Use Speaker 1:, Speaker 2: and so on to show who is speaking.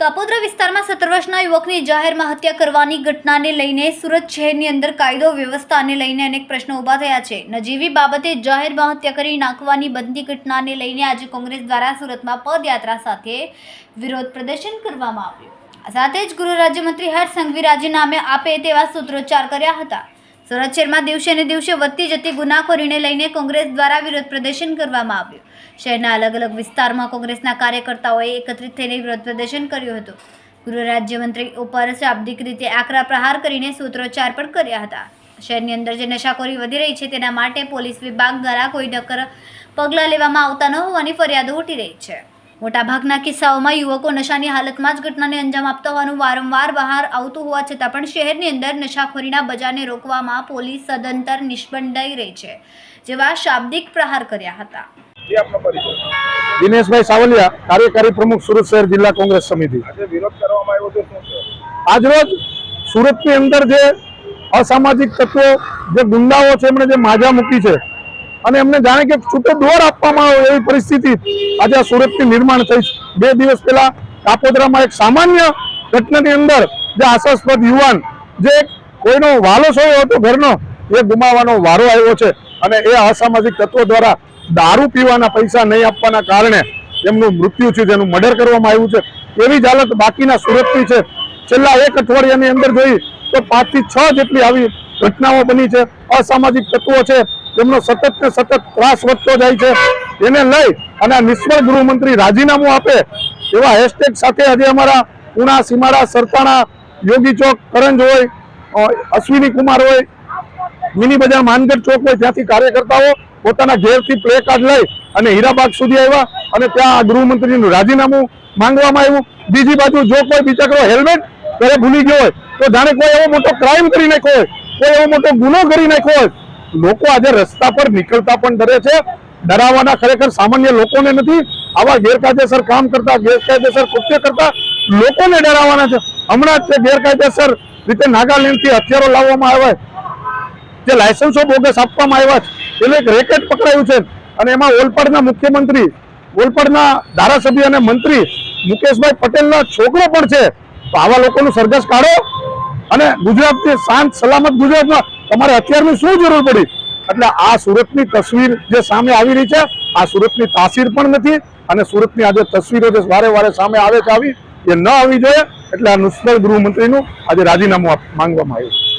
Speaker 1: કાપોદ્રા વિસ્તારમાં 17 વર્ષના યુવકની જાહેરમાં હત્યા કરવાની ઘટનાને લઈને સુરત શહેરની અંદર કાયદો વ્યવસ્થાને લઈને અનેક પ્રશ્નો ઊભા થયા છે। નજીવી બાબતે જાહેરમાં હત્યા કરી નાખવાની બનતી ઘટનાને લઈને આજે કોંગ્રેસ દ્વારા સુરતમાં પદયાત્રા સાથે વિરોધ પ્રદર્શન કરવામાં આવ્યું। સાથે જ ગૃહ રાજ્યમંત્રી હર્ષ સંઘવી રાજીનામે આપે તેવા સૂત્રોચ્ચાર કર્યા હતા। સુરત શહેરમાં દિવસે ને દિવસે વધતી જતી ગુનાખોરીને લઈને કોંગ્રેસ દ્વારા વિરોધ પ્રદર્શન કરવામાં આવ્યું। શહેરના અલગ અલગ વિસ્તારમાં કોંગ્રેસના કાર્યકર્તાઓએ એકત્રિત થઈને વિરોધ પ્રદર્શન કર્યું હતું। ગૃહ રાજ્યમંત્રી ઉપર શાબ્દિક રીતે આકરા પ્રહાર કરીને સૂત્રોચ્ચાર પણ કર્યા હતા। શહેરની અંદર જે નશાખોરી વધી રહી છે તેના માટે પોલીસ વિભાગ દ્વારા કોઈ નક્કર પગલાં લેવામાં આવતા ન હોવાની ફરિયાદો ઉઠી રહી છે। મોટાભાગના કિસ્સાઓમાં યુવકો નશાની હાલતમાં જ ઘટનાને અંજામ આપતા હોવાનું વારંવાર બહાર આવતું હોવા છતાં પણ શહેરની અંદર નશાખોરીના બજારને રોકવામાં પોલીસ સદંતર નિષ્ફળ રહી છે, જેવા શાબ્દિક પ્રહાર કર્યા હતા।
Speaker 2: દિનેશ ભાઈ સાવલિયા, કાર્યકારી પ્રમુખ સુરત શહેર જિલ્લા કોંગ્રેસ સમિતિ। આજ રોજ સુરતની અંદર જે અસામાજિક તત્વો, જે ગુંડાઓ છે, એમણે જે માજા મૂકી છે અને એમને જાણે કે છૂટો દોર આપવામાં આવે એવી પરિસ્થિતિ આજે આ સુરતની નિર્માણ થઈ છે। 2 દિવસ પહેલા કાપોદ્રામાં એક સામાન્ય ઘટનાની અંદર જે આશાસ્પદ યુવાન, જે કોઈનો વાલો સોયો હતો ઘરનો, એ ગુમાવવાનો વારો આવ્યો છે અને એ અસામાજિક તત્વો દ્વારા દારૂ પીવાના પૈસા નહીં આપવાના કારણે એમનું મૃત્યુ થયું, જેનું મર્ડર કરવામાં આવ્યું છે। એવી જ હાલત બાકીના સુરતની છે। છેલ્લા 1 અઠવાડિયાની અંદર જોઈ તો 5 થી 6 જેટલી આવી ઘટનાઓ બની છે। અસામાજિક તત્વો છે, એમનો સતત ને સતત ત્રાસ વધતો જાય છે। એને લઈ અને આ નિષ્ફળ ગૃહમંત્રી રાજીનામું આપે એવા હેશટેગ સાથે આજે અમારા ઉના, સીમાડા, સરતાણા, યોગી ચોક, કરંજ હોય, અશ્વિની કુમાર હોય, મિની બજાર, માનગઢ ચોક હોય, ત્યાંથી કાર્યકર્તાઓ પોતાના ઘેરથી પ્લે કાર્ડ લઈ અને હીરાબાગ સુધી આવ્યા અને ત્યાં આ ગૃહમંત્રીનું રાજીનામું માંગવામાં આવ્યું। બીજી બાજુ જો કોઈ બિચારો હેલ્મેટ ઘરે ભૂલી ગયો હોય તો જાણે કોઈ એવો મોટો ક્રાઇમ કરી નાખ્યો હોય, કોઈ એવો મોટો ગુનો કરી નાખ્યો હોય। લોકો આજે રસ્તા પર નીકળતા પણ ડરે છે। ડરાવવાના ખરેખર સામાન્ય લોકોને નથી, આવા ગેરકાયદેસર કામ કરતા, ગેરકાયદેસર કૃત્ય કરતા લોકોને ડરાવવાના છે। હમણાં જ ગેરકાયદેસર રીતે નાગાલેન્ડથી હથિયારો લાવવામાં આવ્યા, જે લાયસન્સો બોગસ આપવામાં આવ્યા છે, એટલે એક રેકેટ પકડાયું છે અને એમાં ઓલપાડના મુખ્યમંત્રી, ઓલપાડના ધારાસભ્ય અને મંત્રી મુકેશભાઈ પટેલના છોકરો પણ છે। તો આવા લોકોનું સરઘસ કાઢો અને ગુજરાતની શાંત સલામત ગુજરાતમાં તમારે હથિયારની શું જરૂર પડી? એટલે આ સુરતની તસવીર જે સામે આવી રહી છે, આ સુરતની તાસીર પણ નથી અને સુરતની આજે તસવીરો જે વારે વારે સામે આવે છે, આવી એ ન આવી જોઈએ। એટલે આ નિષ્ફળ ગૃહમંત્રીનું આજે રાજીનામું માંગવામાં આવ્યું।